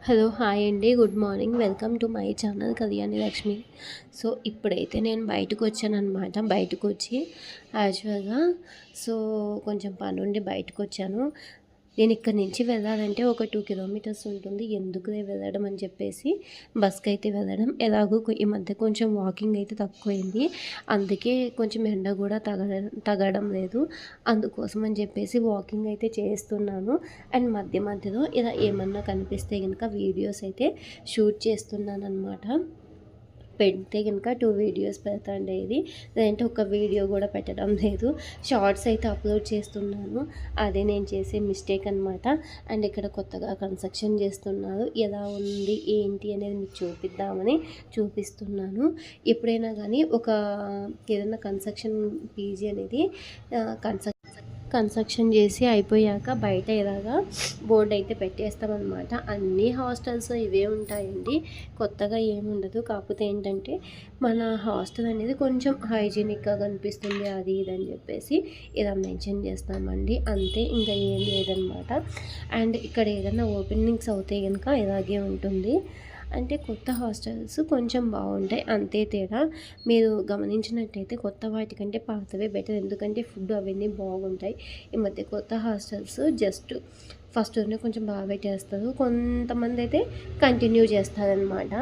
Hello hi అండి, good morning. Welcome to my channel Kalyani Lakshmi. So ఇప్పుడైతే నేను బయటకు వచ్చానమాట. బయటకు వచ్చి యాక్చువల్గా సో కొంచెం పని ఉండి బయటకు వచ్చాను. నేను ఇక్కడి నుంచి వెళ్ళాలంటే ఒక 2 కిలోమీటర్స్ ఉంటుంది. ఎందుకులే వెళ్ళడం అని చెప్పేసి బస్కి అయితే వెళ్ళడం. ఎలాగో ఈ మధ్య కొంచెం వాకింగ్ అయితే తక్కువైంది. అందుకే కొంచెం ఎండ కూడా తగడం లేదు. అందుకోసం అని చెప్పేసి వాకింగ్ అయితే చేస్తున్నాను. అండ్ మధ్య మధ్యలో ఇలా ఏమన్నా కనిపిస్తే కనుక వీడియోస్ అయితే షూట్ చేస్తున్నాను అనమాట. పెడితే కనుక 2 వీడియోస్ పెడతాను డైలీ. లేదంటే ఒక వీడియో కూడా పెట్టడం లేదు. షార్ట్స్ అయితే అప్లోడ్ చేస్తున్నాను. అదే నేను చేసే మిస్టేక్ అనమాట. అండ్ ఇక్కడ కొత్తగా కన్స్ట్రక్షన్ చేస్తున్నారు. ఎలా ఉంది ఏంటి అనేది మీకు చూపిద్దామని చూపిస్తున్నాను. ఎప్పుడైనా కానీ ఏదైనా కన్స్ట్రక్షన్ పీజీ అనేది కన్స్ట్రక్షన్ చేసి అయిపోయాక బయట ఇలాగా బోర్డు అయితే పెట్టేస్తామన్నమాట. అన్ని హాస్టల్స్ ఇవే ఉంటాయండి, కొత్తగా ఏముండదు. కాకపోతే ఏంటంటే మన హాస్టల్ అనేది కొంచెం హైజీనిక్గా కనిపిస్తుంది, అది ఇది అని చెప్పేసి ఇలా మెన్షన్ చేస్తామండి. అంతే, ఇంకా ఏం లేదనమాట. అండ్ ఇక్కడ ఏదైనా ఓపెనింగ్స్ అవుతే కనుక ఇలాగే ఉంటుంది. అంటే కొత్త హాస్టల్స్ కొంచెం బాగుంటాయి, అంతే తేడా. మీరు గమనించినట్టయితే కొత్త వాటికంటే పాతవే బెటర్. ఎందుకంటే ఫుడ్ అవన్నీ బాగుంటాయి. ఈ మధ్య కొత్త హాస్టల్స్ జస్ట్ ఫస్ట్లోనే కొంచెం బాగా పెట్టేస్తారు, కొంతమంది అయితే కంటిన్యూ చేస్తారనమాట.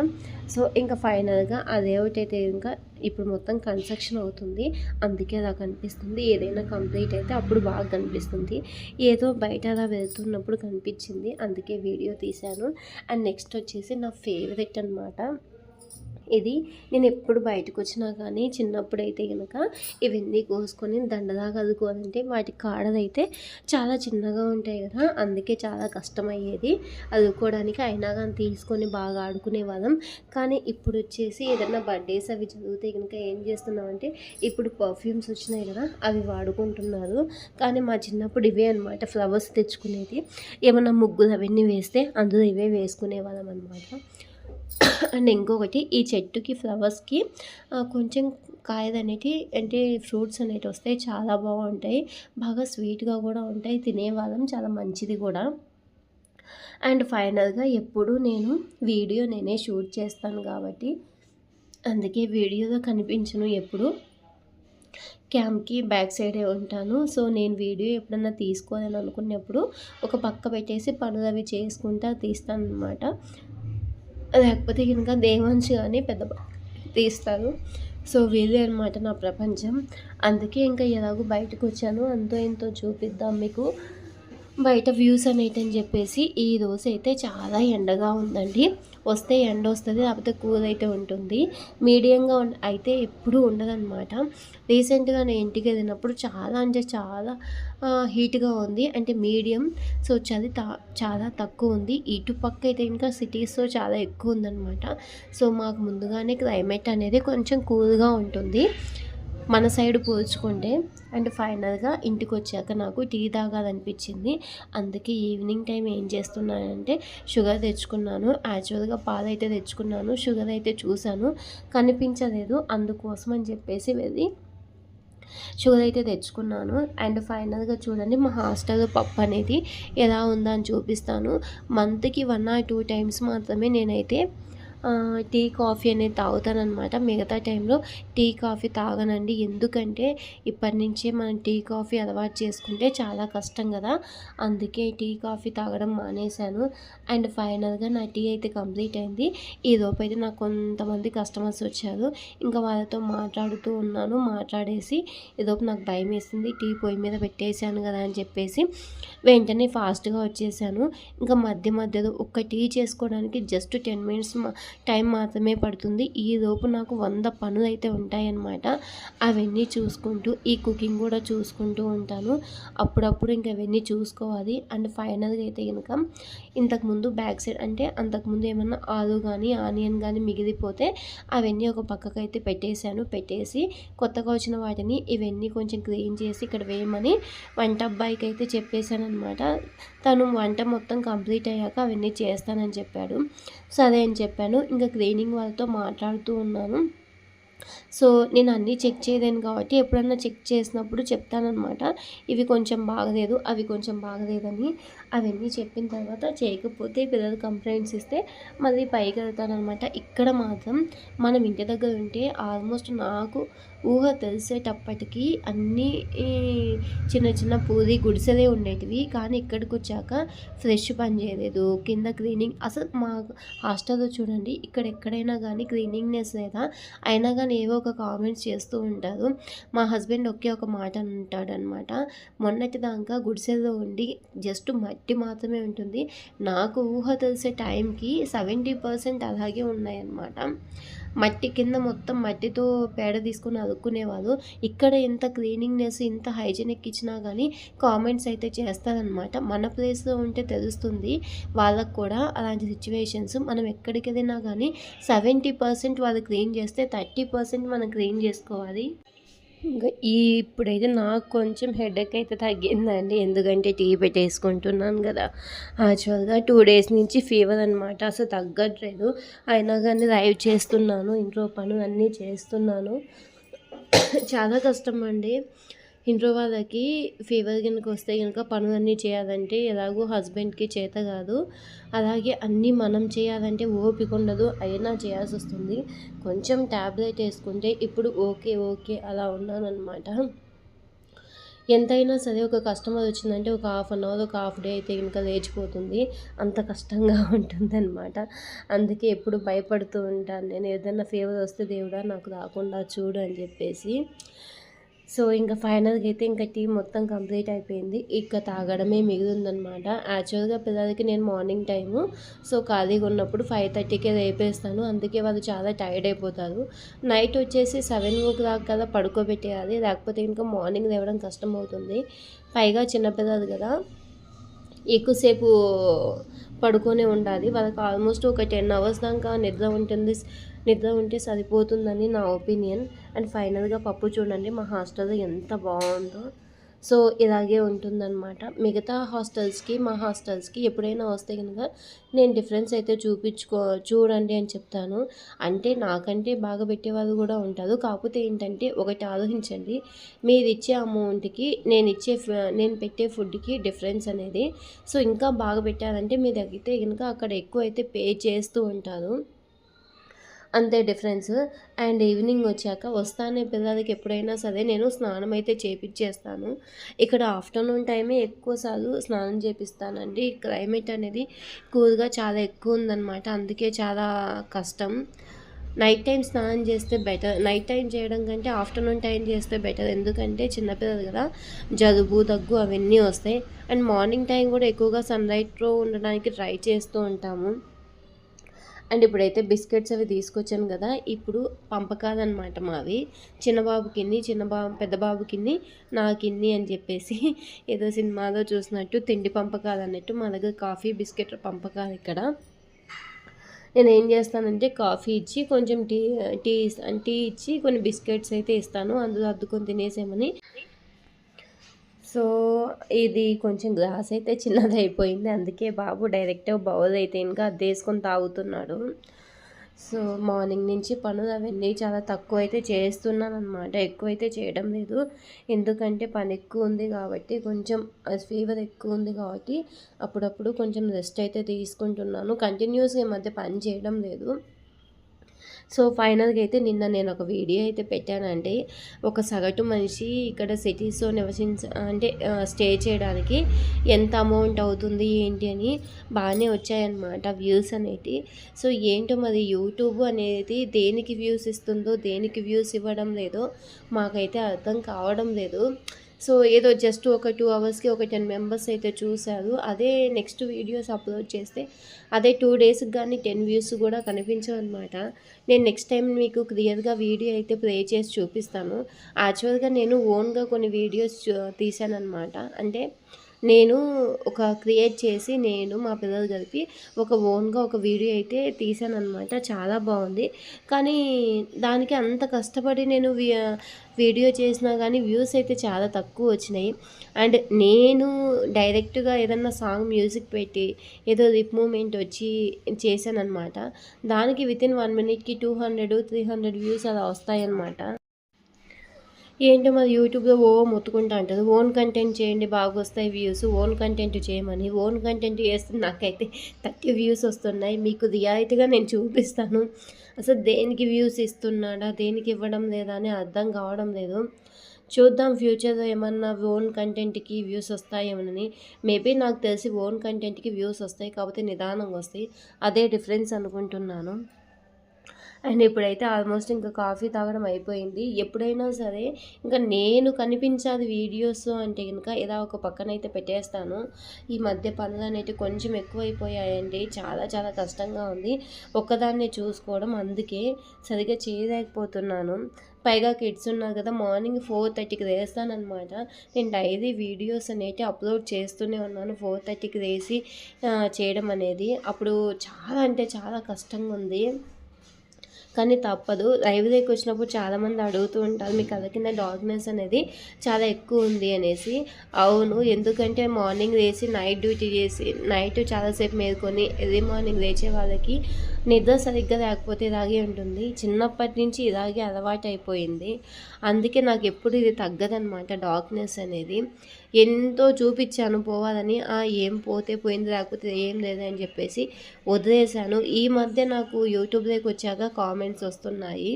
సో ఇంకా ఫైనల్గా అదే ఒకటైతే ఇంకా ఇప్పుడు మొత్తం కన్స్ట్రక్షన్ అవుతుంది, అందుకే అలా కనిపిస్తుంది. ఏదైనా కంప్లీట్ అయితే అప్పుడు బాగా కనిపిస్తుంది. ఏదో బయట అలా వెళ్తున్నప్పుడు కనిపించింది, అందుకే వీడియో తీశాను. అండ్ నెక్స్ట్ వచ్చేసి నా ఫేవరెట్ అనమాట ఇది. నేను ఎప్పుడు బయటకు వచ్చినా కానీ చిన్నప్పుడైతే కనుక ఇవన్నీ కోసుకొని దండలాగా అల్లుకోవాలంటే వాటి కాడలైతే చాలా చిన్నగా ఉంటాయి కదా, అందుకే చాలా కష్టమయ్యేది అల్లుకోవడానికి. అయినా కానీ తీసుకొని బాగా ఆడుకునే వాళ్ళం. కానీ ఇప్పుడు వచ్చేసి ఏదైనా బర్త్డేస్ అవి చదివితే కనుక ఏం చేస్తున్నామంటే ఇప్పుడు పర్ఫ్యూమ్స్ వచ్చినాయి కదా అవి వాడుకుంటున్నారు. కానీ మా చిన్నప్పుడు ఇవే అనమాట, ఫ్లవర్స్ తెచ్చుకునేది. ఏమన్నా ముగ్గులు అవన్నీ వేస్తే అందులో ఇవే వేసుకునే వాళ్ళం అనమాట. అండ్ ఇంకొకటి, ఈ చెట్టుకి ఫ్లవర్స్కి కొంచెం కాయలు అనేటివి అంటే ఫ్రూట్స్ అనేటివి వస్తాయి, చాలా బాగుంటాయి, బాగా స్వీట్గా కూడా ఉంటాయి, తినేవాళ్ళం, చాలా మంచిది కూడా. అండ్ ఫైనల్గా ఎప్పుడు నేను వీడియో నేనే షూట్ చేస్తాను కాబట్టి అందుకే వీడియోలో కనిపించను, ఎప్పుడు క్యామ్కి బ్యాక్ సైడే ఉంటాను. సో నేను వీడియో ఎప్పుడన్నా తీసుకోవాలని అనుకున్నప్పుడు ఒక పక్క పెట్టేసి పనులు అవి చేసుకుంటా తీస్తాను అనమాట. లేకపోతే కనుక దేవాంశ్ కానీ పెద్ద తీస్తారు. సో వీళ్ళే అనమాట నా ప్రపంచం. అందుకే ఇంకా ఎలాగో బయటకు వచ్చాను, అంతో ఎంతో చూపిద్దాం మీకు బయట వ్యూస్ అనేటని చెప్పేసి. ఈ రోజు అయితే చాలా ఎండగా ఉందండి. వస్తే ఎండ వస్తుంది, లేకపోతే కూల్ అయితే ఉంటుంది. మీడియంగా అయితే ఎప్పుడూ ఉండదన్నమాట. రీసెంట్గా నేను ఇంటికి వెళ్ళినప్పుడు చాలా అంటే చాలా హీట్గా ఉంది, అంటే మీడియం. సో చలి చాలా తక్కువ ఉంది. ఇటుపక్క అయితే ఇంకా సిటీస్లో చాలా ఎక్కువ ఉందన్నమాట. సో మాకు ముందుగానే క్లైమేట్ అనేది కొంచెం కూల్గా ఉంటుంది మన సైడ్ పోల్చుకుంటే. అండ్ ఫైనల్గా ఇంటికి వచ్చాక నాకు టీ తాగాలనిపించింది. అందుకే ఈవినింగ్ టైం ఏం చేస్తున్నానంటే షుగర్ తెచ్చుకున్నాను. యాక్చువల్గా పాలు అయితే తెచ్చుకున్నాను, షుగర్ అయితే చూశాను కనిపించలేదు, అందుకోసం అని చెప్పేసి వెళ్ళి షుగర్ అయితే తెచ్చుకున్నాను. అండ్ ఫైనల్గా చూడండి, మా హాస్టల్లో పప్పు అనేది ఎలా ఉందో అని చూపిస్తాను. మంత్కి 1 or 2 టైమ్స్ మాత్రమే నేనైతే టీ కాఫీ అనేది తాగుతానన్నమాట. మిగతా టైంలో టీ కాఫీ తాగనండి. ఎందుకంటే ఇప్పటి నుంచే మనం టీ కాఫీ అలవాటు చేసుకుంటే చాలా కష్టం కదా, అందుకే టీ కాఫీ తాగడం మానేశాను. అండ్ ఫైనల్గా నా టీ అయితే కంప్లీట్ అయింది. ఈలోపు అయితే నాకు కొంతమంది కస్టమర్స్ వచ్చారు, ఇంకా వాళ్ళతో మాట్లాడుతూ ఉన్నాను. మాట్లాడేసి ఈలోపు నాకు భయం వేసింది, టీ పొయ్యి మీద పెట్టేశాను కదా అని చెప్పేసి వెంటనే ఫాస్ట్గా వచ్చేసాను. ఇంకా మధ్య మధ్యలో ఒక టీ చేసుకోవడానికి జస్ట్ 10 మినిట్స్ టైం మాత్రమే పడుతుంది. ఈలోపు నాకు 100 పనులు అయితే ఉంటాయన్నమాట. అవన్నీ చూసుకుంటూ ఈ కుకింగ్ కూడా చూసుకుంటూ ఉంటాను. అప్పుడప్పుడు ఇంకా అవన్నీ చూసుకోవాలి. అండ్ ఫైనల్గా అయితే కనుక ఇంతకుముందు బ్యాక్ సైడ్ అంటే అంతకుముందు ఏమన్నా ఆలు కానీ ఆనియన్ కానీ మిగిలిపోతే అవన్నీ ఒక పక్కకు అయితే పెట్టేసి కొత్తగా వచ్చిన వాటిని ఇవన్నీ కొంచెం క్లీన్ చేసి ఇక్కడ వేయమని వంట అబ్బాయికి అయితే చెప్పేశాను అనమాట. తను వంట మొత్తం కంప్లీట్ అయ్యాక అవన్నీ చేస్తానని చెప్పాడు. సరే అని చెప్పాను. ఇంకా క్లీనింగ్ వాళ్ళతో మాట్లాడుతూ ఉన్నాను. సో నేను అన్నీ చెక్ చేయలేను కాబట్టి ఎప్పుడన్నా చెక్ చేసినప్పుడు చెప్తానన్నమాట, ఇవి కొంచెం బాగలేదు అవి కొంచెం బాగలేదని. అవన్నీ చెప్పిన తర్వాత చేయకపోతే పిల్లలు కంప్లైంట్స్ ఇస్తే మళ్ళీ పైకి వెళ్తానమాట. ఇక్కడ మాత్రం మనం ఇంటి దగ్గర ఉంటే ఆల్మోస్ట్ నాకు ఊహ తెలిసేటప్పటికి అన్నీ ఈ చిన్న చిన్న పూరి గుడిసెలే ఉండేటివి. కానీ ఇక్కడికి వచ్చాక ఫ్రెష్ పని చేయలేదు, కింద క్లీనింగ్ అసలు మా హాస్టల్లో చూడండి ఇక్కడ ఎక్కడైనా కానీ క్లీనింగ్నెస్ లేదా అయినా కానీ ఏవో ఒక కామెంట్స్ చేస్తూ ఉంటారు. మా హస్బెండ్ ఒకే ఒక మాట అంటాడనమాట, మొన్నటి దాకా గుడిసెల్లో ఉండి జస్ట్ మట్టి మాత్రమే ఉంటుంది, నాకు ఊహ తెలిసే టైంకి 70% అలాగే ఉన్నాయన్నమాట. మట్టి కింద మొత్తం మట్టితో పేడ తీసుకొని అదుక్కునేవాళ్ళు. ఇక్కడ ఇంత క్లీనింగ్నెస్ ఇంత హైజీనిక్ ఇచ్చినా కానీ కామెంట్స్ అయితే చేస్తారనమాట. మన ప్లేస్లో ఉంటే తెలుస్తుంది వాళ్ళకు కూడా అలాంటి సిచ్యువేషన్స్. మనం ఎక్కడికి వెళ్ళినా కానీ 70% వాళ్ళు క్లీన్ చేస్తే 30% మనం క్లీన్ చేసుకోవాలి. ఇంకా ఇప్పుడైతే నాకు కొంచెం హెడేక్ అయితే తగ్గిందండి, ఎందుకంటే టీ పెట్టేసుకుంటున్నాను కదా. యాక్చువల్గా 2 డేస్ నుంచి ఫీవర్ అనమాట, అసలు తగ్గట్లేదు. అయినా కానీ లైవ్ చేస్తున్నాను, ఇంట్లో పనులు అన్నీ చేస్తున్నాను. చాలా కష్టం అండి. ఇంట్లో వాళ్ళకి ఫీవర్ కనుక వస్తే కనుక పనులన్నీ చేయాలంటే ఎలాగో హస్బెండ్కి చేత కాదు, అలాగే అన్నీ మనం చేయాలంటే ఓపిక ఉండదు, అయినా చేయాల్సి వస్తుంది. కొంచెం ట్యాబ్లెట్ వేసుకుంటే ఇప్పుడు ఓకే ఓకే అలా ఉన్నానన్నమాట. ఎంతైనా సరే ఒక కస్టమర్ వచ్చిందంటే ఒక హాఫ్ అన్ అవర్, ఒక హాఫ్ డే అయితే ఇంకా లేచిపోతుంది, అంత కష్టంగా ఉంటుందన్నమాట. అందుకే ఎప్పుడు భయపడుతూ ఉంటాను నేను, ఏదైనా ఫీవర్ వస్తే దేవుడా నాకు రాకుండా చూడు అని చెప్పేసి. సో ఇంకా ఫైనల్గా అయితే ఇంకా టీ మొత్తం కంప్లీట్ అయిపోయింది, ఇక తాగడమే మిగిలిందనమాట. యాక్చువల్గా పిల్లలకి నేను మార్నింగ్ టైము సో ఖాళీగా ఉన్నప్పుడు 5:30కే లేపేస్తాను, అందుకే వాళ్ళు చాలా టైర్డ్ అయిపోతారు. నైట్ వచ్చేసి 7 కల్లా పడుకోబెట్టేయాలి, లేకపోతే ఇంకా మార్నింగ్ లేవడం కష్టం అవుతుంది. పైగా చిన్నపిల్లలు కదా, ఎక్కువసేపు పడుకొనే ఉండాలి, వాళ్ళకి ఆల్మోస్ట్ ఒక 10 అవర్స్ దాకా నిద్ర ఉంటే సరిపోతుందని నా ఒపీనియన్. అండ్ ఫైనల్గా పప్పు చూడండి మా హాస్టల్లో ఎంత బాగుందో. సో ఇలాగే ఉంటుందన్నమాట. మిగతా హాస్టల్స్కి మా హాస్టల్స్కి ఎప్పుడైనా వస్తే కనుక నేను డిఫరెన్స్ అయితే చూడండి అని చెప్తాను. అంటే నాకంటే బాగా పెట్టేవాళ్ళు కూడా ఉంటారు, కాకపోతే ఏంటంటే ఒకటి ఆలోచించండి, మీరు ఇచ్చే అమౌంట్కి నేను పెట్టే ఫుడ్కి డిఫరెన్స్ అనేది. సో ఇంకా బాగా పెట్టారంటే మీరు తగ్గితే కనుక అక్కడ ఎక్కువ అయితే పే చేస్తూ ఉంటారు, అంతే డిఫరెన్స్. అండ్ ఈవినింగ్ వచ్చాక వస్తానే పిల్లలకి ఎప్పుడైనా సరే నేను స్నానం అయితే చేపిచ్చేస్తాను. ఇక్కడ ఆఫ్టర్నూన్ టైమే ఎక్కువసార్లు స్నానం చేపిస్తానండి. క్లైమేట్ అనేది కూల్గా చాలా ఎక్కువ ఉందన్నమాట, అందుకే చాలా కష్టం. నైట్ టైం స్నానం చేస్తే బెటర్, నైట్ టైం చేయడం కంటే ఆఫ్టర్నూన్ టైం చేస్తే బెటర్, ఎందుకంటే చిన్నపిల్లలు కదా జలుబు దగ్గు అవన్నీ వస్తాయి. అండ్ మార్నింగ్ టైం కూడా ఎక్కువగా సన్లైట్లో ఉండడానికి ట్రై చేస్తూ ఉంటాము. అండ్ ఇప్పుడైతే బిస్కెట్స్ అవి తీసుకొచ్చాను కదా, ఇప్పుడు పంపకాలన్నమాట మావి. పెద్ద బాబుకిన్ని నాకిన్ని అని చెప్పేసి ఏదో సినిమాలో చూసినట్టు తిండి పంపకాలు అన్నట్టు మా దగ్గర కాఫీ బిస్కెట్ పంపకాలు ఇక్కడ. నేను ఏం చేస్తానంటే కాఫీ ఇచ్చి కొంచెం టీ ఇచ్చి కొన్ని బిస్కెట్స్ అయితే ఇస్తాను, అందులో అద్దుకొని తినేసేమని. సో ఇది కొంచెం గ్లాస్ అయితే చిన్నదైపోయింది, అందుకే బాబు డైరెక్ట్గా బౌల్ అయితే ఇంకా అద్దేసుకొని తాగుతున్నాడు. సో మార్నింగ్ నుంచి పనులు అవన్నీ చాలా తక్కువ అయితే చేస్తున్నాను అనమాట, ఎక్కువ అయితే చేయడం లేదు. ఎందుకంటే పని ఎక్కువ ఉంది కాబట్టి, కొంచెం ఫీవర్ ఎక్కువ ఉంది కాబట్టి అప్పుడప్పుడు కొంచెం రెస్ట్ అయితే తీసుకుంటున్నాను. కంటిన్యూస్గా ఈ మధ్య పని చేయడం లేదు. సో ఫైనల్గా అయితే నిన్న నేను ఒక వీడియో అయితే పెట్టానండి, ఒక సగటు మనిషి ఇక్కడ సిటీస్లో స్టే చేయడానికి ఎంత అమౌంట్ అవుతుంది ఏంటి అని. బాగానే వచ్చాయన్నమాట వ్యూస్ అనేటి. సో ఏంటో మరి యూట్యూబ్ అనేది దేనికి వ్యూస్ ఇస్తుందో దేనికి వ్యూస్ ఇవ్వడం లేదో మాకైతే అర్థం కావడం లేదు. సో ఏదో జస్ట్ ఒక 2 అవర్స్కి ఒక 10 మెంబర్స్ అయితే చూశారు, అదే నెక్స్ట్ వీడియోస్ అప్లోడ్ చేస్తే అదే 2 డేస్కి కానీ 10 వ్యూస్ కూడా కనిపించవు అనమాట. నేను నెక్స్ట్ టైం మీకు క్లియర్గా వీడియో అయితే ప్లే చేసి చూపిస్తాను. యాక్చువల్గా నేను ఓన్గా కొన్ని వీడియోస్ తీశానమాట, అంటే నేను క్రియేట్ చేసి నేను మా పిల్లలు కలిపి ఓన్గా ఒక వీడియో అయితే తీశానమాట, చాలా బాగుంది. కానీ దానికి అంత కష్టపడి నేను వీడియో చేసినా కానీ వ్యూస్ అయితే చాలా తక్కువ వచ్చినాయి. అండ్ నేను డైరెక్ట్గా ఏదన్నా సాంగ్ మ్యూజిక్ పెట్టి ఏదో లిప్ మూమెంట్ వచ్చి చేశానమాట, దానికి వితిన్ 1 మినిట్కి 200-300 వ్యూస్ అలా వస్తాయన్నమాట. ఏంటో మరి యూట్యూబ్‌లో మొత్తుకుంటా అంటారు. ఓన్ కంటెంట్ చేయండి బాగొస్తాయి వ్యూస్. ఓన్ కంటెంట్ చేయమని. ఓన్ కంటెంట్ చేస్తే నాకైతే 30 వ్యూస్ వస్తున్నాయి. మీకు రియాలిటీగా నేను చూపిస్తాను. అసలు దేనికి వ్యూస్ ఇస్తున్నాడా? దేనికి ఇవ్వడం లేదా అని అర్థం కావడం లేదు. చూద్దాం ఫ్యూచర్‌లో ఏమన్నా ఓన్ కంటెంట్‌కి వ్యూస్ వస్తాయేమోనని. మేబీ నాకు తెలిసి ఓన్ కంటెంట్‌కి వ్యూస్ వస్తాయి. కాకపోతే నిదానంగా వస్తాయి. అదే డిఫరెన్స్ అనుకుంటున్నాను. అండ్ ఇప్పుడైతే ఆల్మోస్ట్ ఇంకా కాఫీ తాగడం అయిపోయింది. ఎప్పుడైనా సరే ఇంకా నేను కనిపించాలి వీడియోస్ అంటే గనుక ఇలా ఒక పక్కనైతే పెట్టేస్తాను. ఈ మధ్య పనులనేటివి కొంచెం ఎక్కువైపోయాయండి. చాలా చాలా కష్టంగా ఉంది ఒక్కదాన్నే చూసుకోవడం. అందుకే సరిగ్గా చేయలేకపోతున్నాను. పైగా కిడ్స్ ఉన్నారు కదా, మార్నింగ్ 4:30కి లేస్తాననమాట. నేను డైలీ వీడియోస్ అనేటివి అప్లోడ్ చేస్తూనే ఉన్నాను 4:30కి లేసి చేయడం అనేది. అప్పుడు చాలా అంటే చాలా కష్టంగా ఉంది. కానీ తప్పదు. లైవ్‌లోకి వచ్చినప్పుడు చాలామంది అడుగుతూ ఉంటారు, మీ కళ్ళ కింద డార్క్‌నెస్ అనేది చాలా ఎక్కువ ఉంది అనేసి. అవును, ఎందుకంటే మార్నింగ్ లేసి నైట్ డ్యూటీ చేసి నైట్ చాలాసేపు మేలుకొని ఎర్లీ మార్నింగ్ లేచే వాళ్ళకి నిద్ర సరిగ్గా లేకపోతే ఇలాగే ఉంటుంది. చిన్నప్పటి నుంచి ఇలాగే అలవాటైపోయింది. అందుకే నాకు ఎప్పుడు ఇది తగ్గదనమాట డార్క్‌నెస్ అనేది. ఎంతో చూపించాను పోవాలని, ఏం పోతే పోయింది లేకపోతే ఏం లేదని చెప్పేసి వదిలేసాను. ఈ మధ్య నాకు యూట్యూబ్‌లోకి వచ్చాక కామెంట్స్ వస్తున్నాయి.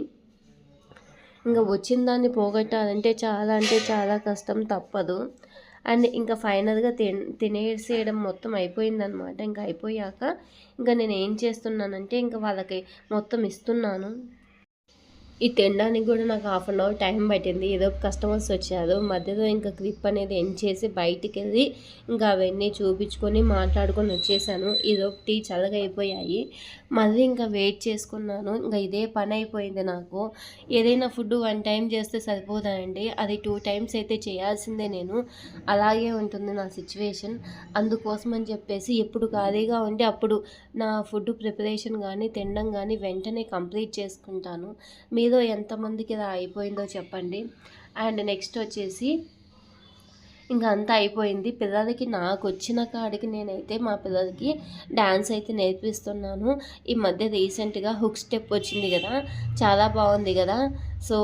ఇంక వచ్చిన దాన్ని పోగొట్టాలంటే చాలా అంటే చాలా కష్టం, తప్పదు. అండ్ ఇంకా ఫైనల్‌గా తినేసేయడం మొత్తం అయిపోయిందనమాట. ఇంక అయిపోయాక ఇంక నేనేం చేస్తున్నానంటే ఇంక వాళ్ళకి మొత్తం ఇస్తున్నాను. ఈ తినడానికి కూడా నాకు హాఫ్ అన్ అవర్ టైం పట్టింది. ఏదో కస్టమర్స్ వచ్చారు. మధ్యలో ఇంకా క్లిప్ అనేది ఎండ్ చేసి బయటికెళ్ళి ఇంకా అవన్నీ చూపించుకొని మాట్లాడుకొని వచ్చేసాను. ఈలోపు టీ చల్లగా అయిపోయాయి. మళ్ళీ ఇంకా వెయిట్ చేసుకున్నాను. ఇంకా ఇదే పని అయిపోయింది నాకు. ఏదైనా ఫుడ్ 1 టైం చేస్తే సరిపోదండి. అది 2 టైమ్స్ అయితే చేయాల్సిందే నేను. అలాగే ఉంటుంది నా సిచ్యువేషన్. అందుకోసం అని చెప్పేసి ఎప్పుడు ఖాళీగా ఉంటే అప్పుడు నా ఫుడ్ ప్రిపరేషన్ కానీ తినడం కానీ వెంటనే కంప్లీట్ చేసుకుంటాను. మీలో ఎంతమందికి ఇలా అయిపోయిందో చెప్పండి. అండ్ నెక్స్ట్ వచ్చేసి ఇంకా అంతా అయిపోయింది. పిల్లలకి నాకు వచ్చిన కాడికి నేనైతే మా పిల్లలకి డ్యాన్స్ అయితే నేర్పిస్తున్నాను. ఈ మధ్య రీసెంట్గా హుక్ స్టెప్ వచ్చింది కదా, చాలా బాగుంది కదా. సో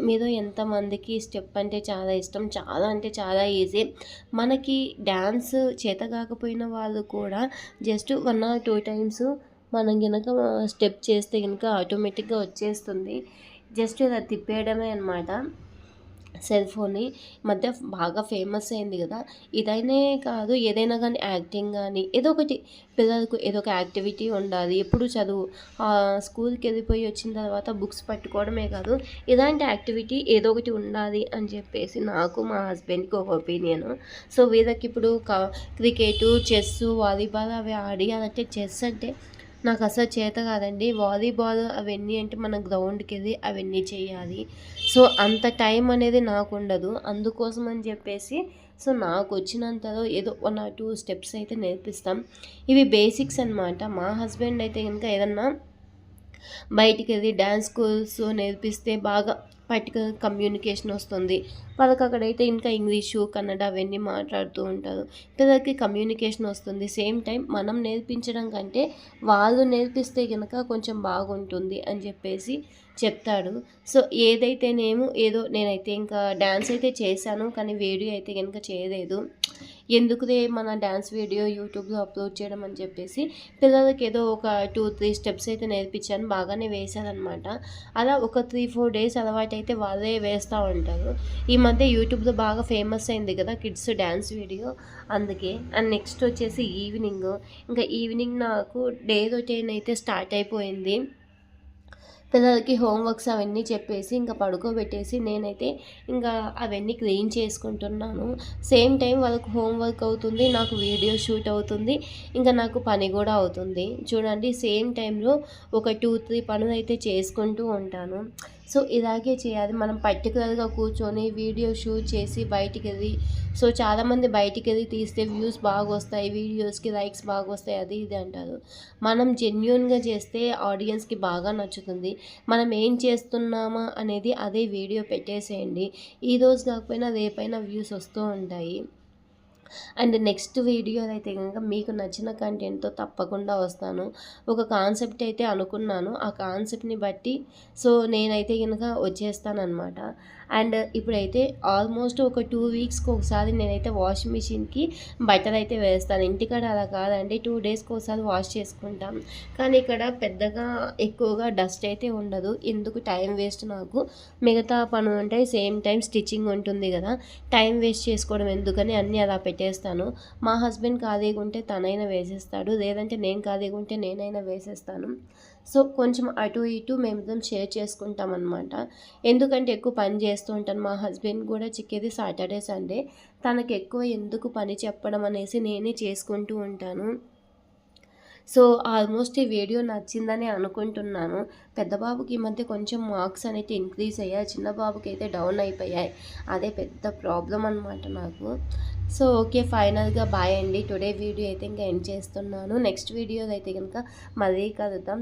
మీలో ఎంతమందికి స్టెప్ అంటే చాలా ఇష్టం? చాలా అంటే చాలా ఈజీ. మనకి డ్యాన్స్ చేత కాకపోయిన వాళ్ళు కూడా జస్ట్ 1 or 2 టైమ్స్ మనం కనుక స్టెప్ చేస్తే కనుక ఆటోమేటిక్గా వచ్చేస్తుంది. జస్ట్ ఇలా తిప్పేయడమే అనమాట సెల్ ఫోన్ని. మధ్య బాగా ఫేమస్ అయింది కదా. ఇదైనే కాదు, ఏదైనా కానీ యాక్టింగ్ కానీ ఏదో ఒకటి, పిల్లలకు ఏదో ఒక యాక్టివిటీ ఉండాలి. ఎప్పుడు చదువు స్కూల్కి వెళ్ళిపోయి వచ్చిన తర్వాత బుక్స్ పట్టుకోవడమే కాదు, ఇలాంటి యాక్టివిటీ ఏదో ఒకటి ఉండాలి అని చెప్పేసి నాకు మా హస్బెండ్కి ఒక ఒపీనియన్. సో వీళ్ళకి ఇప్పుడు క్రికెట్, చెస్, వాలీబాల్ అవి ఆడి అంటే చెస్ అంటే నాకు అసలు చేత కాదండి. వాలీబాల్ అవన్నీ అంటే మనం గ్రౌండ్కి వెళ్ళి అవన్నీ చేయాలి. సో అంత టైం అనేది నాకు ఉండదు. అందుకోసం అని చెప్పేసి సో నాకు వచ్చినంతలో ఏదో 1 or 2 స్టెప్స్ అయితే నేర్పిస్తాం. ఇవి బేసిక్స్ అనమాట. మా హస్బెండ్ అయితే కనుక ఏదన్నా బయటికి వెళ్ళి డ్యాన్స్ స్కూల్స్ నేర్పిస్తే బాగా పర్టికులర్ కమ్యూనికేషన్ వస్తుంది. వాళ్ళకి అక్కడైతే ఇంకా ఇంగ్లీషు, కన్నడ అవన్నీ మాట్లాడుతూ ఉంటారు. పిల్లలకి కమ్యూనికేషన్ వస్తుంది. సేమ్ టైం మనం నేర్పించడం కంటే వాళ్ళు నేర్పిస్తే కనుక కొంచెం బాగుంటుంది అని చెప్పేసి చెప్తాడు. సో ఏదైతేనేమో ఏదో నేనైతే ఇంకా డ్యాన్స్ అయితే చేశాను, కానీ వీడియో అయితే కనుక చేయలేదు. ఎందుకులే మన డ్యాన్స్ వీడియో యూట్యూబ్లో అప్లోడ్ చేయడం అని చెప్పేసి పిల్లలకి ఏదో ఒక 2-3 స్టెప్స్ అయితే నేర్పించాను. బాగానే వేశారనమాట. అలా ఒక 3-4 డేస్ అలవాటైతే వాళ్ళే వేస్తూ ఉంటారు. ఈ మధ్య యూట్యూబ్లో బాగా ఫేమస్ అయింది కదా కిడ్స్ డ్యాన్స్ వీడియో, అందుకే. అండ్ నెక్స్ట్ వచ్చేసి ఇంకా ఈవినింగ్ నాకు డే రొటీన్ అయితే స్టార్ట్ అయిపోయింది. పిల్లలకి హోంవర్క్స్ అవన్నీ చెప్పేసి ఇంకా పడుకోబెట్టేసి నేనైతే ఇంకా అవన్నీ క్లీన్ చేసుకుంటున్నాను. సేమ్ టైం వాళ్ళకి హోంవర్క్ అవుతుంది, నాకు వీడియో షూట్ అవుతుంది, ఇంకా నాకు పని కూడా అవుతుంది. చూడండి, సేమ్ టైంలో ఒక 2-3 పనులు అయితే చేసుకుంటూ ఉంటాను. సో ఇలాగే చేయాలి. మనం పర్టికులర్గా కూర్చొని వీడియో షూట్ చేసి బయటికి వెళ్ళి, సో చాలామంది బయటికి వెళ్ళి తీస్తే వ్యూస్ బాగా వస్తాయి, వీడియోస్కి లైక్స్ బాగా వస్తాయి, అది ఇది అంటారు. మనం జెన్యూన్గా చేస్తే ఆడియన్స్కి బాగా నచ్చుతుంది. మనం ఏం చేస్తున్నామా అనేది అదే వీడియో పెట్టేసేయండి. ఈరోజు కాకపోయినా రేపైనా వ్యూస్ వస్తూ ఉంటాయి. అండ్ నెక్స్ట్ వీడియోలో అయితే కనుక మీకు నచ్చిన కంటెంట్తో తప్పకుండా వస్తాను. ఒక కాన్సెప్ట్ అయితే అనుకున్నాను. ఆ కాన్సెప్ట్‌ని బట్టి నేనైతే గనుక వచ్చేస్తాననమాట. అండ్ ఇప్పుడైతే ఆల్మోస్ట్ ఒక 2 వీక్స్‌కి ఒకసారి నేనైతే వాషింగ్ మిషన్‌కి బట్టలైతే వేస్తాను. ఇంటికాడ అలా కాదండి, 2 డేస్‌కి ఒకసారి వాష్ చేసుకుంటాం. కానీ ఇక్కడ పెద్దగా ఎక్కువగా డస్ట్ అయితే ఉండదు. ఎందుకు టైం వేస్ట్ నాకు. మిగతా పనులుంటాయి. సేమ్ టైం స్టిచ్చింగ్ ఉంటుంది కదా! టైం వేస్ట్ చేసుకోవడం ఎందుకని అన్నీ అలా పెట్టేస్తాను. మా హస్బెండ్ ఖాళీగా ఉంటే తనైనా వేసేస్తాడు. లేదంటే నేను ఖాళీగా ఉంటే నేనైనా వేసేస్తాను. కొంచెం అటు ఇటు మేమిద్దరం షేర్ చేసుకుంటామనమాట. ఎందుకంటే ఎక్కువ పని చేస్తూ ఉంటాను. మా హస్బెండ్ కూడా చిక్కేది సాటర్డే, సండే. తనకు ఎక్కువ ఎందుకు పని చెప్పడం అనేసి నేనే చేసుకుంటూ ఉంటాను. ఆల్మోస్ట్ ఈ వీడియో నచ్చిందని అనుకుంటున్నాను. పెద్ద బాబుకి ఈ మధ్య కొంచెం మార్క్స్ అనేది ఇంక్రీజ్ అయ్యాయి. చిన్న బాబుకి అయితే డౌన్ అయిపోయాయి. అదే పెద్ద ప్రాబ్లం అనమాట నాకు. ఓకే, ఫైనల్‌గా బాయ్ అండి. టుడే వీడియో అయితే ఇంకా ఎండ్ చేస్తున్నాను. నెక్స్ట్ వీడియోలో అయితే కనుక మళ్ళీ కలుద్దాం.